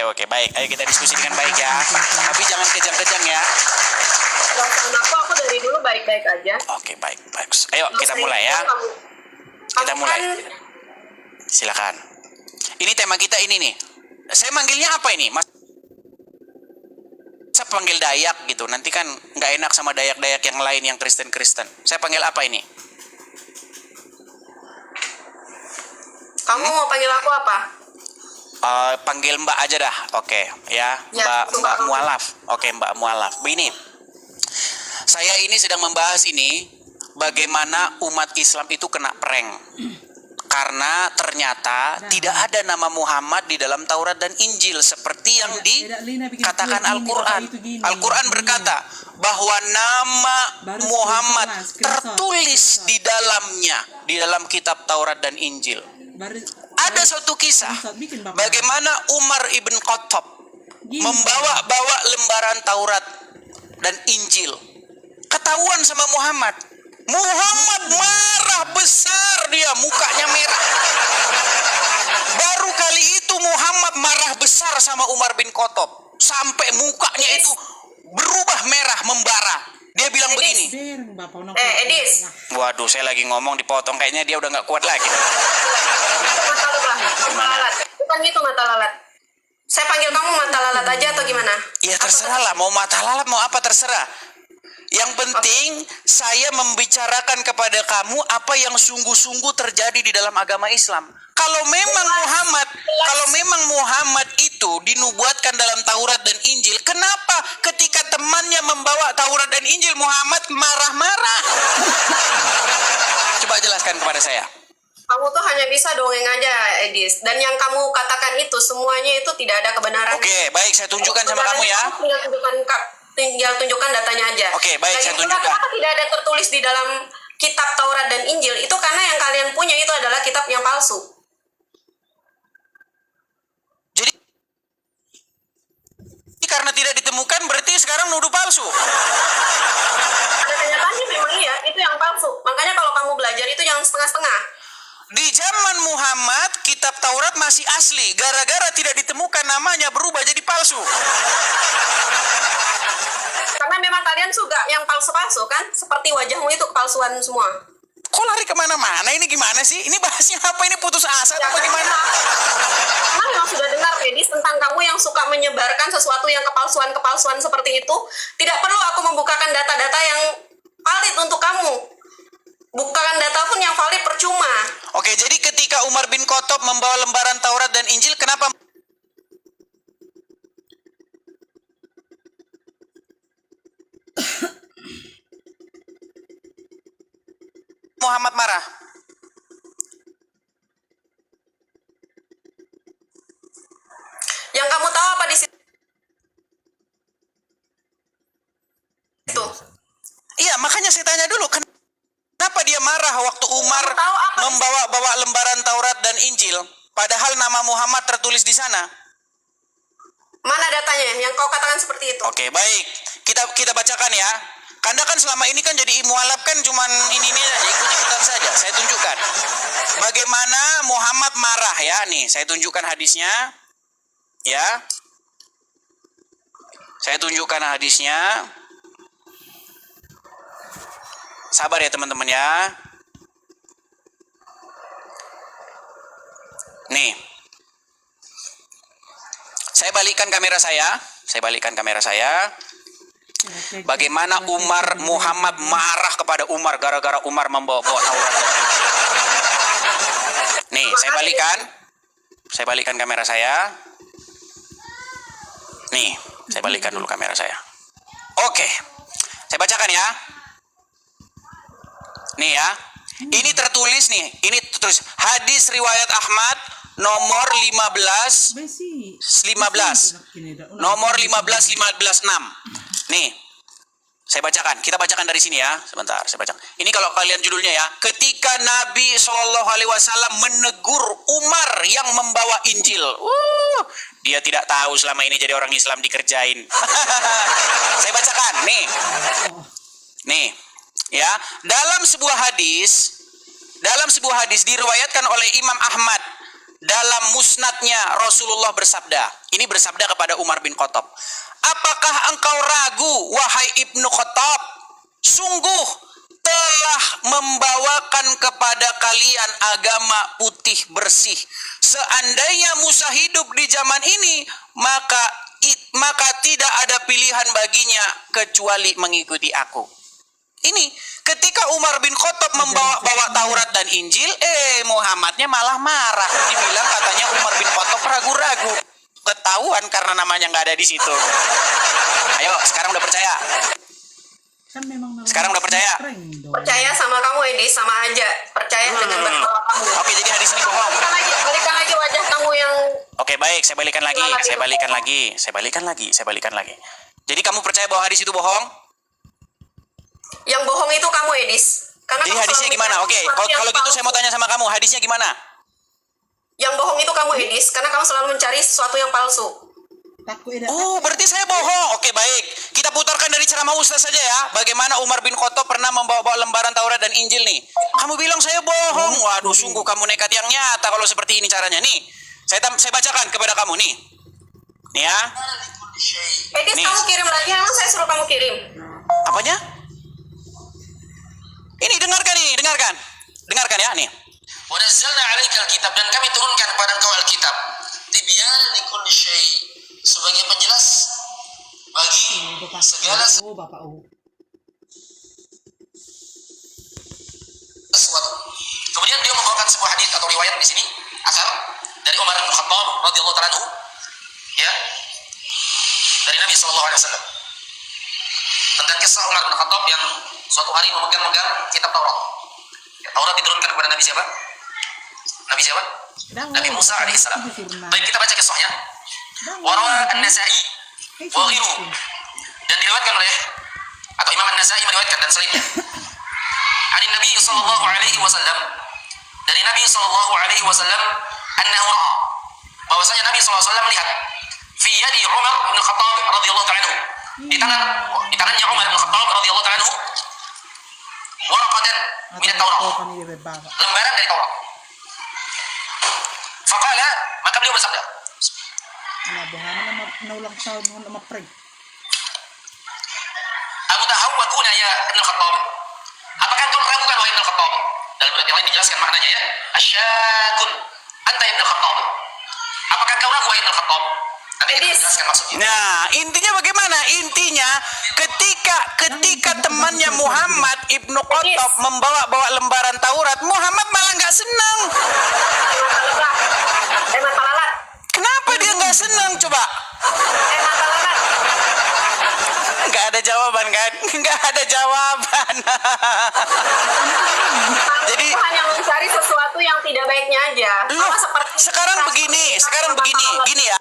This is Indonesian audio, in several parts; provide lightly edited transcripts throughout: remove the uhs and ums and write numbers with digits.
Oke, baik. Ayo kita diskusi dengan baik ya. Tapi jangan kejang-kejang ya. Aku dari dulu baik-baik aja. Oke, baik. Ayo kita mulai ya. Kita mulai. Silakan. Ini tema kita ini nih. Saya manggilnya apa ini, Mas? Saya panggil Dayak gitu. Nanti kan nggak enak sama Dayak-Dayak yang lain yang Kristen-Kristen. Saya panggil apa ini? Kamu mau panggil aku apa? Panggil Mbak aja dah. Oke, ya. Mbak Mualaf. Oke, Mbak Mualaf. Begini. Saya ini sedang membahas ini bagaimana umat Islam itu kena prank. Karena ternyata tidak ada nama Muhammad di dalam Taurat dan Injil seperti yang dikatakan Al-Quran. Al-Quran berkata bahwa nama Muhammad tertulis di dalamnya, di dalam kitab Taurat dan Injil. Ada suatu kisah bagaimana Umar ibn Khattab membawa lembaran Taurat dan Injil. Ketahuan sama Muhammad. Muhammad marah besar, dia mukanya merah. Baru kali itu Muhammad marah besar sama Umar bin Khattab sampai mukanya itu berubah merah membara. Dia bilang begini. Edis. Waduh, saya lagi ngomong dipotong, kayaknya dia udah nggak kuat lagi. Mata lalat. Bukan gitu mata lalat. Saya panggil kamu mata lalat aja atau gimana? Ya terserah lah, mau mata lalat mau apa terserah. Yang penting saya membicarakan kepada kamu apa yang sungguh-sungguh terjadi di dalam agama Islam. Kalau memang Muhammad itu dinubuatkan dalam Taurat dan Injil, kenapa ketika temannya membawa Taurat dan Injil Muhammad marah-marah? Coba jelaskan kepada saya. Kamu tuh hanya bisa dongeng aja, Edis. Dan yang kamu katakan itu semuanya itu tidak ada kebenaran. Oke, baik, saya tunjukkan sama kamu ya. Tinggal tunjukkan datanya aja. Oke, baik, saya tunjukkan. Kenapa tidak ada tertulis di dalam kitab Taurat dan Injil? Itu karena yang kalian punya itu adalah kitab yang palsu. Jadi karena tidak ditemukan berarti sekarang nuduh palsu. Ada kenyataannya memang iya, itu yang palsu. Makanya kalau kamu belajar itu yang setengah-setengah. Di zaman Muhammad kitab Taurat masih asli, gara-gara tidak ditemukan namanya berubah jadi palsu. Karena memang kalian suka yang palsu-palsu kan? Seperti wajahmu itu kepalsuan semua. Kok lari kemana-mana? Ini gimana sih? Ini bahasnya apa? Ini putus asa atau bagaimana? Karena memang sudah dengar, Edis, tentang kamu yang suka menyebarkan sesuatu yang kepalsuan-kepalsuan seperti itu. Tidak perlu aku membukakan data-data yang valid untuk kamu. Bukan data pun yang valid percuma. Oke, jadi ketika Umar bin Khattab membawa lembaran Taurat dan Injil, kenapa Muhammad marah? Yang kamu tahu apa di situ? Iya, makanya saya tanya dulu, kenapa dia marah waktu Umar membawa lembaran Taurat dan Injil, padahal nama Muhammad tertulis di sana? Mana datanya yang kau katakan seperti itu? Oke, baik. Kita bacakan ya. Karena kan selama ini kan jadi mualaf kan cuman ini aja, ikut-ikutan saja. Saya tunjukkan bagaimana Muhammad marah ya. Nih, saya tunjukkan hadisnya. Ya. Saya tunjukkan hadisnya. Sabar ya teman-teman ya. Nih. Saya balikkan kamera saya. Bagaimana Muhammad marah kepada Umar gara-gara Umar membawa-bawa Taurat. Nih, saya balikkan kamera saya. Nih, saya balikkan dulu kamera saya. Oke. Saya bacakan ya. Nih ya. Ini tertulis nih. Ini tertulis hadis riwayat Ahmad nomor 15. Nomor 15.6. Nih. Saya bacakan. Kita bacakan dari sini ya. Sebentar, saya bacakan. Ini kalau kalian judulnya ya. Ketika Nabi SAW menegur Umar yang membawa Injil. Dia tidak tahu selama ini jadi orang Islam dikerjain. Saya bacakan. Nih. Ya, dalam sebuah hadis diriwayatkan oleh Imam Ahmad dalam musnadnya Rasulullah bersabda, ini bersabda kepada Umar bin Khattab, apakah engkau ragu wahai Ibnu Khattab, sungguh telah membawakan kepada kalian agama putih bersih. Seandainya Musa hidup di zaman ini, maka tidak ada pilihan baginya kecuali mengikuti aku. Ini ketika Umar bin Khattab membawa Taurat dan Injil, Muhammadnya malah marah. Dibilang katanya Umar bin Khattab ragu-ragu. Ketahuan karena namanya nggak ada di situ. Ayo, sekarang udah percaya? Kan memang Sekarang udah percaya? Percaya sama kamu Edis, sama aja. Percaya dengan berdoa kamu. Oke, jadi hadis ini bohong. Balikan lagi wajah kamu yang Oke, baik, saya balikan lagi. Jadi kamu percaya bahwa hadis itu bohong? bohong itu kamu Edis. Karena Jadi kamu hadisnya selalu gimana? mencari Oke, sesuatu yang kalau gitu palsu. saya mau tanya sama kamu, hadisnya gimana? Yang bohong itu kamu Edis, karena kamu selalu mencari sesuatu yang palsu. Oh, berarti saya bohong. Oke, baik. Kita putarkan dari ceramah Ustaz saja ya. Bagaimana Umar bin Khattab pernah membawa lembaran Taurat dan Injil nih. Kamu bilang saya bohong. Waduh, sungguh kamu nekat yang nyata kalau seperti ini caranya. Nih, saya bacakan kepada kamu nih. Nih ya. Edis, Nih. kamu kirim lagi, emang saya suruh kamu kirim. Apanya? Ini dengarkan nih, dengarkan. Dengarkan ya nih. Wa nazzalna 'alaikal kitab, dan kami turunkan kepada engkau Alkitab. Tibyan likulli syai', sebagai penjelas bagi segala sesuatu. Kemudian dia membawakan sebuah hadis atau riwayat di sini, asar dari Umar bin Khattab radhiyallahu ta'ala anhu, ya, dari Nabi sallallahu alaihi wasallam. Tentang kisah Umar bin Khattab yang suatu hari memegang kitab Taurat. Ya, Taurat diturunkan kepada Nabi siapa? Nabi siapa? Nabi Musa alaihissalam. Baik, kita baca kisahnya. Warawa An-Nasa'i wa ghairuhu, dan diriwayatkan oleh atau Imam An-Nasa'i meriwayatkan dan selainnya. Dari Nabi sallallahu alaihi wasallam, dari Nabi sallallahu alaihi wasallam, annahu ra'a, bahwasanya Nabi sallallahu alaihi wasallam melihat fi yadi Umar bin Khattab radhiyallahu ta'ala anhu, di tangannya Umar bin Khattab radhiyallahu ta'ala anhu, waraqatan min at-Taurat, lembaran dari Taurat. Faqala, maka beliau bersabda, Amutahawwakuna ya Ibnu Khattab, apakah kau meragukan wahai Ibnu Khattab? Dalam ayat yang lain dijelaskan maknanya ya, asyakun anta Ibnu Khattab, apakah kau ragu wahai Ibnu Khattab? Nanti kita jelaskan maksudnya. Nah, intinya bagaimana? Intinya ketika temannya Muhammad Ibnu Khattab membawa lembaran Taurat, Muhammad malah nggak senang. Mata lalat. Kenapa dia nggak senang coba? Mata lalat. Nggak ada jawaban kan? Nggak ada jawaban. Jadi Kamu hanya mencari sesuatu yang tidak baiknya aja. loh, Sama seperti sekarang begini, gini ya.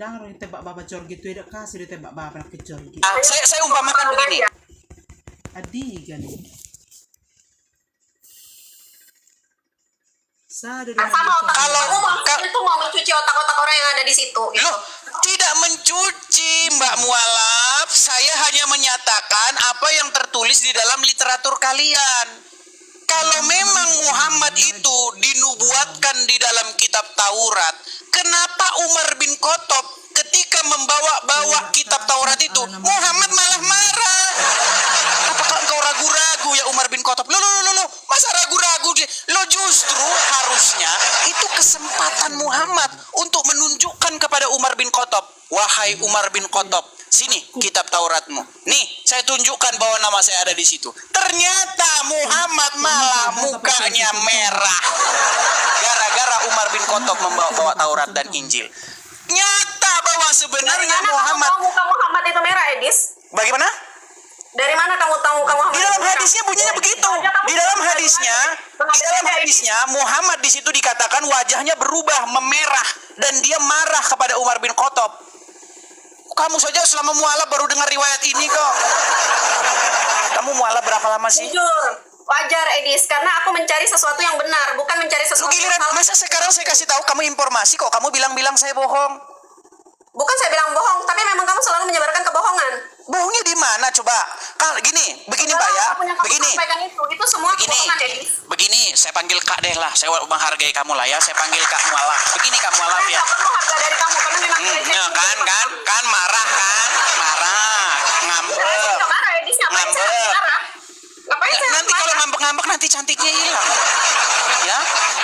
Jangan orang tembak baba jor gitu, tidak kasih ditembak baba kecor gitu. Saya umpamakan begini. Adi kan. Sama otak kamu itu mau mencuci otak-otak orang yang ada di situ gitu. Loh, tidak mencuci Mbak Mualaf. Saya hanya menyatakan apa yang tertulis di dalam literatur kalian. Kalau memang Muhammad itu dinubuatkan di dalam kitab Taurat, kenapa Umar bin Khattab ketika membawa kitab Taurat itu, Muhammad malah marah? Apakah engkau ragu-ragu ya Umar bin Khattab? Loh, masa ragu-ragu? Loh, justru harusnya itu kesempatan Muhammad untuk menunjukkan kepada Umar bin Khattab, wahai Umar bin Khattab, sini kitab Tauratmu. Nih, saya tunjukkan bahwa nama saya ada di situ. Ternyata Muhammad malah mukanya merah. Gara-gara Umar bin Khattab membawa Taurat dan Injil. Nyata bahwa sebenarnya Dari mana Muhammad. kamu tahu muka Muhammad itu merah, Edis? Bagaimana? Dari mana kamu tahu muka Muhammad? Di dalam itu merah? hadisnya bunyinya begitu. Di dalam hadisnya Muhammad di situ dikatakan wajahnya berubah memerah dan dia marah kepada Umar bin Khattab. Kamu saja selama mualaf baru dengar riwayat ini kok. Kamu mualaf berapa lama sih? Jujur, wajar Edis, karena aku mencari sesuatu yang benar, bukan mencari Lu sesuatu yang giliran, salah. masa sekarang saya kasih tahu kamu informasi kok kamu bilang-bilang saya bohong. Bukan saya bilang bohong, tapi memang kamu selalu menyebarkan kebohongan. Bohongnya di mana coba? Kalau begini Mbak ya. Apapun yang kamu Begini. sampaikan itu semua kebohongan, Edis. Begini, saya panggil Kak deh lah. Saya menghargai kamu lah ya. Saya panggil Kak Mualaf. Begini Kak Mualaf Saya ya. nggak perlu harga dari kamu karena memang tidak Ya kan marah ngambek. Saya nggak marah, Edis. Ngapain saya harus Ngambek. marah? Ngapain saya harus Nanti kalau marah? ngambek-ngambek nanti cantiknya hilang. Ya.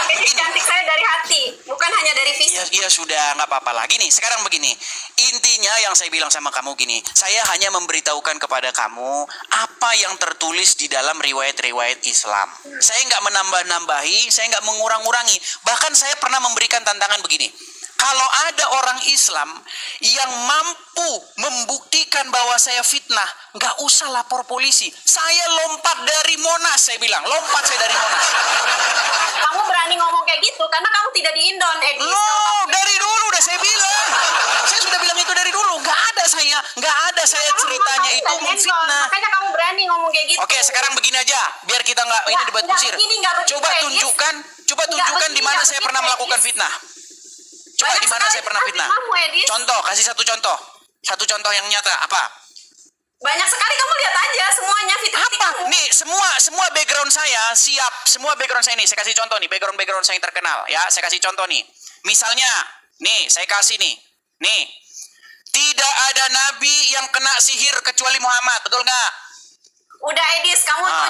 Edis, cantik saya dari hati, bukan hanya dari fisik. Ya sudah, nggak apa-apa lagi nih. Sekarang begini, intinya yang saya bilang sama kamu gini, saya hanya memberitahukan kepada kamu apa yang tertulis di dalam riwayat-riwayat Islam. Saya nggak menambah-nambahi, saya nggak mengurang-urangi. Bahkan saya pernah memberikan tantangan begini. Kalau ada orang Islam yang mampu membuktikan bahwa saya fitnah, nggak usah lapor polisi. Saya lompat dari Monas, saya bilang, lompat saya dari Monas. Kamu berani ngomong kayak gitu karena kamu tidak di Indon, Edis. Loh, dari dulu udah saya bilang. Saya sudah bilang itu dari dulu. Nggak ada saya ceritanya itu memfitnah. Makanya kamu berani ngomong kayak gitu. Oke, sekarang begini aja, biar kita nggak ini debat nggak kusir. begini, nggak begitu, Coba Edis. tunjukkan di mana nggak saya begitu, pernah melakukan Edis. fitnah. Coba Banyak di mana sekali saya pernah fitnah? fitnahmu, Edis. Contoh, kasih satu contoh. Satu contoh yang nyata apa? Banyak sekali, kamu lihat aja semuanya fitnah Apa? kamu. Nih, semua background saya siap. Semua background saya nih, saya kasih contoh nih, background saya yang terkenal ya. Saya kasih contoh nih. Misalnya, nih, saya kasih nih. Nih. Tidak ada nabi yang kena sihir kecuali Muhammad, betul nggak? Udah, Edis, kamu tuh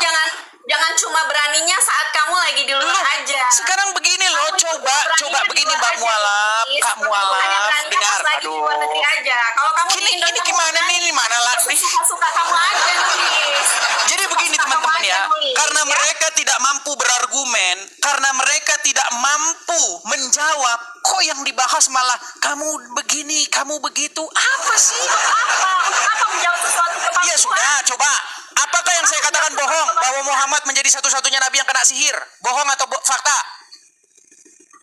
jangan cuma beraninya saat kamu lagi di luar aja. Sekarang begini loh, Kamu coba beraninya di begini luar Mbak aja, Mualaf, Edis. Kak Kamu Mualaf, hanya berani dengar, pas lagi di luar aduh. negeri aja. Kalau kamu di Indo, Ini kamu gimana berani. nih, ini mana lah? Suka-suka kamu aja, Edis. Jadi begini Suka-suka teman-teman kamu ya, aja, Nulis, karena ya. mereka tidak mampu berargumen, karena mereka tidak mampu menjawab, kok yang dibahas malah kamu begini, kamu begitu, apa sih? Apa menjawab sesuatu kepalsuan? Ya sudah, coba. Apakah yang saya katakan bohong bahwa Muhammad menjadi satu-satunya nabi yang kena sihir? Bohong atau fakta?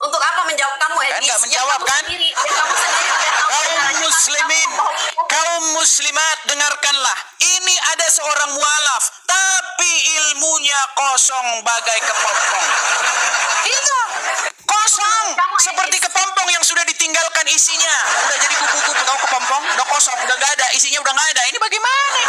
Untuk apa menjawab kamu, Edis? Kan nggak Ya, menjawab, kamu kan? sendiri udah tahu Kaum kebenarannya. muslimin, kaum muslimat, dengarkanlah. Ini ada seorang mualaf, tapi ilmunya kosong bagai kepompong. Iya, kosong. Seperti kepompong yang sudah ditinggalkan isinya. Udah jadi kupu-kupu, tahu kepompong? Udah kosong, udah nggak ada, isinya udah nggak ada. Ini bagaimana?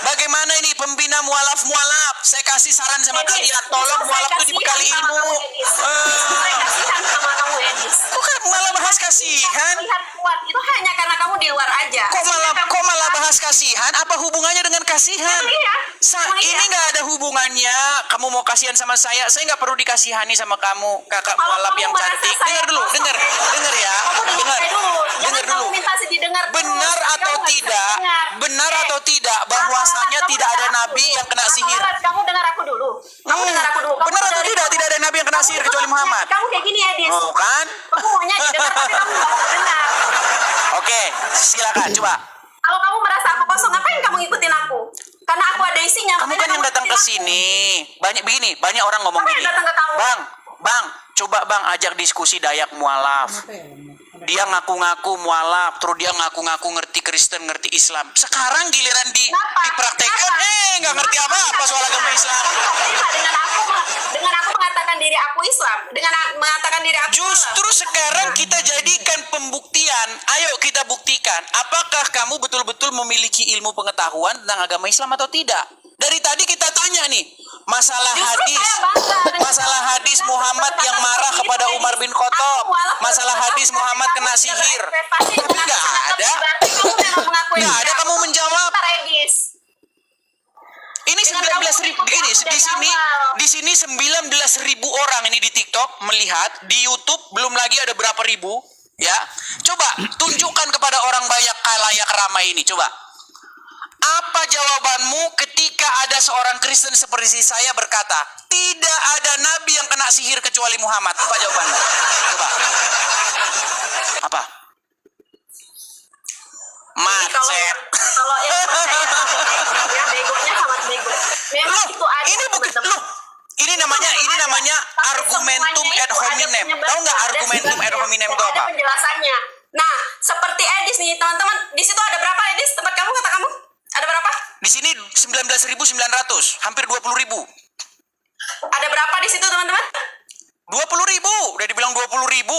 Bagaimana ini pembina mualaf-mualaf? Saya kasih saran sama Edis, kalian, tolong justru mualaf saya itu dibekali kasihan sama ilmu. kamu, Edis. Saya kasihan sama kamu, Edis. Kok kan malah bahas kasihan? Lihat kuat itu hanya karena kamu di luar aja. Kok malah Sehingga kamu bahas kasihan? Apa hubungannya dengan kasihan? Emang iya? Emang iya? Ini nggak ada hubungannya. Kamu mau kasihan sama saya nggak perlu dikasihani sama kamu, kakak Kalau mualaf kamu yang merasa cantik. saya Dengar dulu, kosong, dengar ya, Kamu dengar saya dulu. dengar Jangan dulu. kamu minta didengar terus. Benar Kamu atau nggak bisa tidak? dengar. Benar Eh, atau tidak bahwasanya kamu tidak ada dengar aku nabi dulu. yang kena sihir? Kamu dengar aku dulu. Kamu dengar aku dulu. Kamu Benar atau dari- tidak? Tidak ada nabi yang kena sihir kecuali Muhammad. Kamu kayak gini, Edis. Oh kan? Kamu maunya didengar tapi kamu nggak mau dengar. Oke, silakan coba. Kalau kamu merasa aku kosong, ngapain kamu ngikutin aku? Karena aku ada isinya. Kamu makanya kan yang datang ke ngikutin aku. sini. Banyak orang ngomong Siapa yang gini. datang ke kamu? Bang, coba bang ajak diskusi Dayak mualaf. Kenapa ya? Dia ngaku-ngaku mualaf, terus dia ngaku-ngaku ngerti Kristen, ngerti Islam. Sekarang giliran Kenapa? dipraktekkan, Kenapa? nggak ngerti apa-apa soal agama Islam. Kamu nggak terima dengan aku mengatakan diri aku Islam, dengan mengatakan diri aku Justru sekarang kita jadikan pembuktian. Ayo kita buktikan, apakah kamu betul-betul memiliki ilmu pengetahuan tentang agama Islam atau tidak? Dari tadi kita tanya nih, masalah Justru hadis, saya bangga dengan masalah kamu. hadis Dengan Muhammad yang perkataan marah seperti kepada itu, Umar bin Khattab, aku walaupun masalah kamu hadis berkata Muhammad kamu kena sudah sihir. berprestasi dengan Tapi nggak sangat ada. berarti kamu memang mengakui Nggak ada itu. kamu menjawab. Bentar, Edis. Ini Dengan 19.000 kamu gini dari di sini 19.000 orang ini di TikTok melihat, di YouTube belum lagi ada berapa ribu, ya. Coba tunjukkan kepada orang banyak khalayak ramai ini, coba. Apa jawabanmu ketika ada seorang Kristen seperti saya berkata, tidak ada nabi yang kena sihir kecuali Muhammad? Apa jawabanmu? Coba. Apa? Macet. Kalau yang percaya ya begonya sangat bego. Memang Loh, itu ada. ini bukan teman-teman. loh. Ini namanya Tapi argumentum semuanya ad itu ada hominem. penyebab, Tahu nggak ada argumentum ad sebabnya, hominem dan itu apa? Ada penjelasannya. Nah, seperti Edis nih, teman-teman. Di situ ada berapa, Edis? Tempat kamu, kata kamu? Ada berapa? Di sini 19.900, hampir 20.000. Ada berapa di situ, teman-teman? 20.000, udah dibilang 20.000.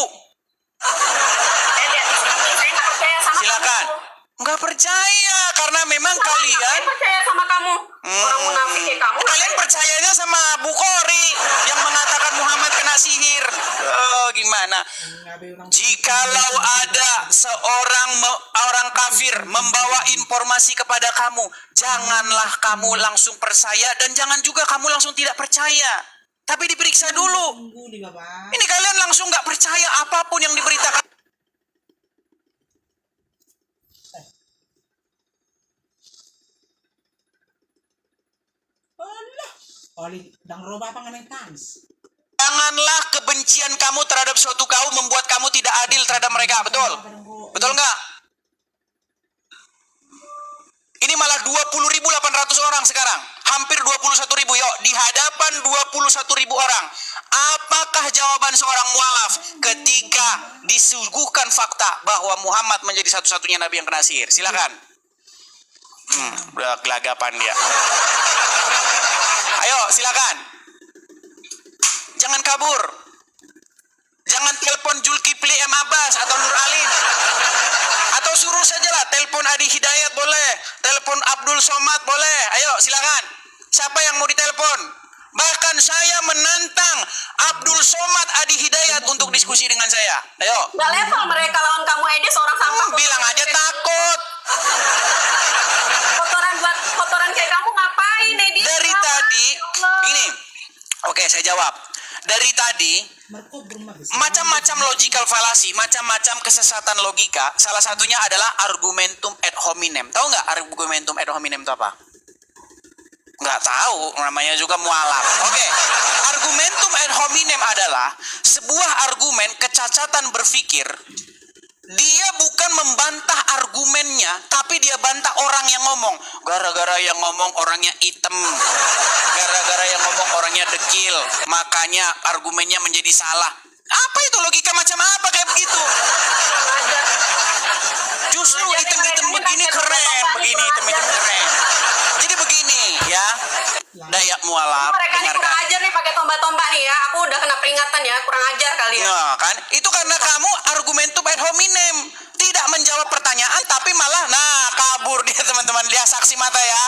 Lihat di sini. Saya nggak percaya sama Silakan. kamu. Nggak percaya karena memang Saya kalian percaya sama kamu. Orang munafik kayak kamu. kalian percayanya sama Bukhari yang mengatakan Muhammad kena sihir. Oh, gimana? Jikalau ada seorang orang kafir membawa informasi kepada kamu, janganlah kamu langsung percaya dan jangan juga kamu langsung tidak percaya. Tapi diperiksa dulu. Tunggu nih Bapak. Ini kalian langsung nggak percaya apapun yang diberitakan. Allah. Oli dang roba apa nganeng tans? Janganlah kebencian kamu terhadap suatu kaum membuat kamu tidak adil terhadap mereka. Betul? Betul nggak? Ini malah 20.800 orang sekarang. Hampir 21.000. Yuk, di hadapan 21.000 orang. Apakah jawaban seorang mualaf ketika disuguhkan fakta bahwa Muhammad menjadi satu-satunya nabi yang kena sihir? Silakan. Udah gelagapan dia. Ayo, silakan. Jangan kabur. Jangan telepon Zulkifli M. Abbas atau Nur Alim. Atau suruh sajalah telepon Adi Hidayat boleh, telepon Abdul Somad boleh. Ayo silakan. Siapa yang mau ditelepon? Bahkan saya menantang Abdul Somad Adi Hidayat untuk diskusi dengan saya. Ayo. Gak level mereka lawan kamu, Edi, seorang sampah. Bilang aja takut. Kotoran kayak kamu ngapain, Edi? Dari Kenapa? tadi Ya Allah. gini. Oke, saya jawab. Dari tadi macam-macam logical fallacy, macam-macam kesesatan logika. Salah satunya adalah argumentum ad hominem. Tahu nggak argumentum ad hominem itu apa? Nggak tahu, namanya juga mualaf. Oke, argumentum ad hominem adalah sebuah argumen kecacatan berpikir. Dia bukan membantah argumennya, tapi dia bantah orang yang ngomong. Gara-gara yang ngomong orangnya hitam, gara-gara yang ngomong orangnya dekil, makanya argumennya menjadi salah. Apa itu logika macam apa kayak begitu? Justru hitam-hitam begini keren, begini hitam-hitam keren. Jadi begini ya, Dayak mualaf. Mereka ini dengarkan. kurang ajar nih pakai tombak-tombak nih ya. Aku udah kena peringatan ya, kurang ajar kali ya. Nah, kan itu karena kamu argumentum ad hominem tidak menjawab pertanyaan tapi malah kabur dia teman-teman, dia saksi mata ya.